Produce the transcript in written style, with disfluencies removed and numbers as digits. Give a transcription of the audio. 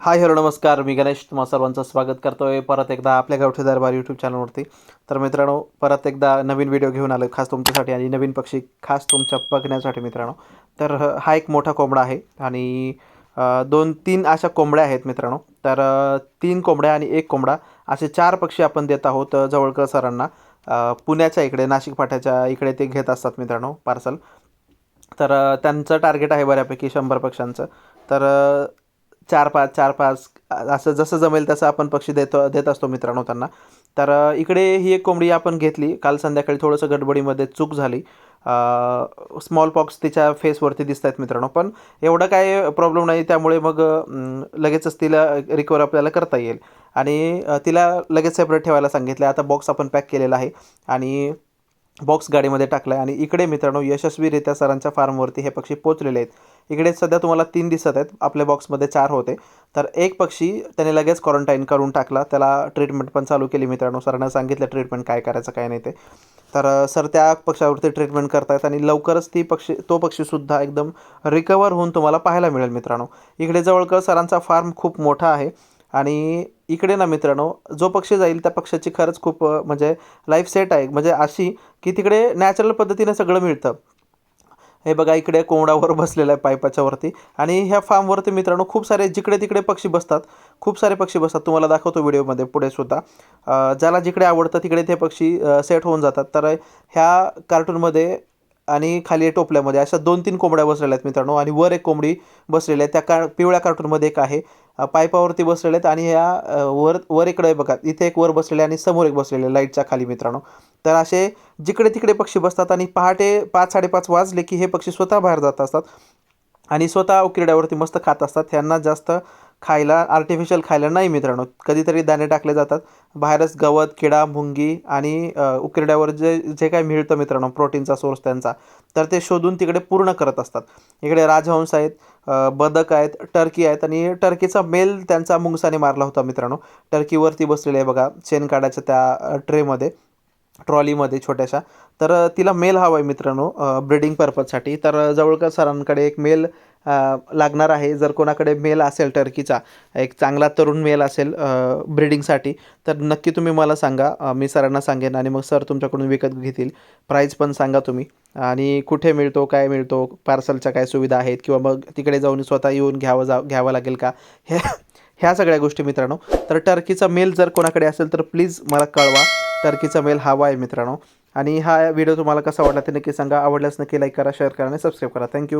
Hi hello नमस्कार. मी गणेश तुम्हा सर्वांचं स्वागत करतोय परत एकदा आपल्या गावठी दरबार यूट्यूब चॅनलवरती. तर मित्रांनो, परत एकदा नवीन व्हिडिओ घेऊन आलो खास तुमच्यासाठी आणि नवीन पक्षी खास तुमच्या बघण्यासाठी मित्रांनो. तर हा एक मोठा कोंबडा आहे आणि 2-3 अशा कोंबड्या आहेत मित्रांनो. तर 3 कोंबड्या आणि 1 कोंबडा असे 4 पक्षी आपण देत आहोत जवळकर सरांना. पुण्याच्या इकडे नाशिक फाट्याच्या इकडे ते घेत असतात मित्रांनो पार्सल. तर त्यांचं टार्गेट आहे बऱ्यापैकी 100 पक्ष्यांचं. तर 4-5 4-5 असं जसं जमेल तसं आपण पक्षी देत असतो मित्रांनो त्यांना. तर इकडे ही एक कोंबडी आपण घेतली काल संध्याकाळी. थोडंसं गडबडीमध्ये चूक झाली. स्मॉल पॉक्स तिच्या फेसवरती दिसत आहेत मित्रांनो, पण एवढं काय प्रॉब्लेम नाही. त्यामुळे मग लगेचच तिला रिकवर आपल्याला करता येईल आणि तिला लगेच सेपरेट ठेवायला सांगितलं. आता बॉक्स आपण पॅक केलेला आहे आणि बॉक्स गाडीमध्ये टाकला आहे आणि इकडे मित्रांनो यशस्वीरित्या सरांच्या फार्मवरती हे पक्षी पोचलेले आहेत. इकडे सध्या तुम्हाला 3 दिसत आहेत. आपल्या बॉक्समध्ये 4 होते. तर एक पक्षी त्याने लगेच क्वारंटाईन करून टाकला. त्याला ट्रीटमेंट पण चालू केली मित्रांनो. सरांना सांगितलं ट्रीटमेंट काय करायचं काय नाही ते. तर सर त्या पक्षावरती ट्रीटमेंट करतायत आणि लवकरच तो पक्षीसुद्धा एकदम रिकवर होऊन तुम्हाला पाहायला मिळेल मित्रांनो. इकडे जवळकर सरांचा फार्म खूप मोठा आहे आणि इकडे ना मित्रांनो, जो पक्षी जाईल त्या पक्षाची खरंच खूप म्हणजे लाईफ सेट आहे. म्हणजे अशी की तिकडे नॅचरल पद्धतीने सगळं मिळतं. हे बघा इकडे कोंबडावर बसलेला आहे पाईपाच्या वरती आणि ह्या फार्मवरती मित्रांनो खूप सारे जिकडे तिकडे पक्षी बसतात. खूप सारे पक्षी बसतात. तुम्हाला दाखवतो व्हिडिओमध्ये पुढे सुद्धा. ज्याला जिकडे आवडतं तिकडे ते पक्षी सेट होऊन जातात. तर ह्या कार्टूनमध्ये आणि खाली टोपल्यामध्ये अशा 2-3 कोंबड्या बसलेल्या आहेत मित्रांनो आणि वर एक कोंबडी बसलेली आहे. त्या पिवळ्या कार्टूनमध्ये एक आहे. पाईपावरती बसलेले आहेत आणि ह्या वर वर इकडे बघा, इथे एक वर बसलेले आणि समोर एक बसलेले लाईटच्या खाली मित्रांनो. तर असे जिकडे तिकडे पक्षी बसतात आणि पहाटे 5-5:30 वाजले की हे पक्षी स्वतः बाहेर जात असतात आणि स्वतः उकिरड्यावरती मस्त खात असतात. ह्यांना जास्त खायला आर्टिफिशियल खायला नाही मित्रांनो. कधीतरी दाणे टाकले जातात. बाहेरच गवत, किडा, मुंगी आणि उकिरड्यावर जे जे काही मिळतं मित्रांनो प्रोटीनचा सोर्स त्यांचा, तर ते शोधून तिकडे पूर्ण करत असतात. इकडे राजहंस आहेत, बदक आहेत, टर्की आहेत आणि टर्कीचा मेल त्यांचा मुंगसाने मारला होता मित्रांनो. टर्कीवरती बसलेले आहे बघा शेणकाडाच्या त्या ट्रेमध्ये, ट्रॉलीमध्ये छोट्याशा. तर तिला मेल हवा आहे मित्रांनो ब्रीडिंग पर्पजसाठी. तर जवळकर सरांकडे एक मेल लागणार आहे. जर कोणाकडे मेल असेल टर्कीचा, एक चांगला तरुण मेल असेल ब्रीडिंगसाठी, तर नक्की तुम्ही मला सांगा. मी सरांना सांगेन आणि मग सर तुमच्याकडून विकत घेतील. प्राईस पण सांगा तुम्ही आणि कुठे मिळतो, काय मिळतो, पार्सलच्या काय सुविधा आहेत किंवा मग तिकडे जाऊन स्वतः येऊन घ्यावं लागेल का, हे ह्या सगळ्या गोष्टी मित्रांनो. तर टर्कीचा मेल जर कोणाकडे असेल तर प्लीज मला कळवा. टर्कीचा मेल हवा आहे मित्रांनो. आणि हा व्हिडिओ तुम्हाला कसा वाटला ते नक्की सांगा. आवडल्यास नक्की लाईक करा, शेअर करा आणि सबस्क्राईब करा. थँक्यू.